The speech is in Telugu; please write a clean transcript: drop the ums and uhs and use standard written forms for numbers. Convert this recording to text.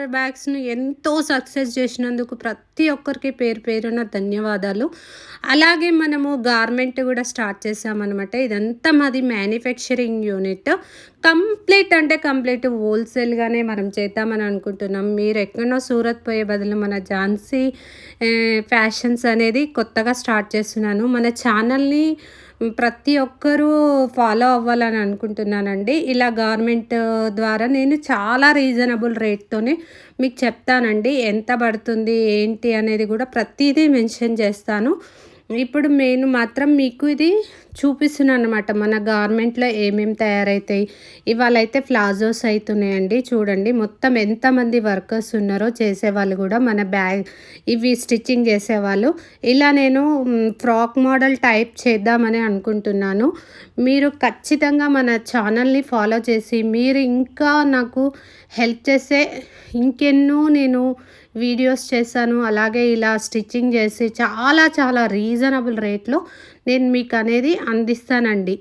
ఆర్డర్ బ్యాగ్స్‌ని ఎంతో సక్సెస్ చేసినందుకు ప్రతి ఒక్కరికి పేరు పేరున ధన్యవాదాలు. అలాగే మనము గార్మెంట్ గూడా స్టార్ట్ చేశామనమాట. ఇదంతా మాది మ్యానుఫ్యాక్చరింగ్ యూనిట్. కంప్లీట్ అంటే కంప్లీట్ హోల్‌సేల్‌గానే మనం చేద్దామని అనుకుంటున్నాం. మీరెక్కడనో సూరత్ పోయే బదులు మన ఝాన్సీ ఫ్యాషన్స్ అనేది కొత్తగా స్టార్ట్ చేస్తున్నాను. మన ఛానల్‌ని ప్రతి ఒక్కరూ ఫాలో అవ్వాలని అనుకుంటున్నానండి. ఇలా గార్మెంట్ ద్వారా నేను చాలా రీజనబుల్ రేట్‌తోనే మీకు చెప్తానండి. ఎంత పడుతుంది, ఏంటి అనేది గూడా ప్రతీదీ మెన్షన్ చేస్తాను. ఇప్పుడు నేను మాత్రం మీకు ఇది చూపిస్తున్నాననమాట. మన గార్మెంట్‌లో ఏమేమి తయారైతాయి. ఇవాళైతే ప్లాజోస్ అయితున్నాయండి. చూడండి మొత్తం ఎంతమంది వర్కర్స్ ఉన్నారో చేసేవాళ్ళు గూడా మన ఇవి స్టిచ్చింగ్ చేసేవాళ్ళు. ఇలా నేను ఫ్రాక్ మోడల్ టైప్ చేద్దామని అనుకుంటున్నాను. మీరు ఖచ్చితంగా మన ఛానల్‌ని ఫాలో చేసి మీరు ఇంకా నాకు హెల్ప్ చేస్తే ఇంకెన్నో నేను వీడియోస్ చేశాను. అలాగే ఇలా స్టిచ్చింగ్ చేసి చాలా చాలా రీజనబుల్ రేట్‌లో నేను మీకనేది అందిస్తానండి.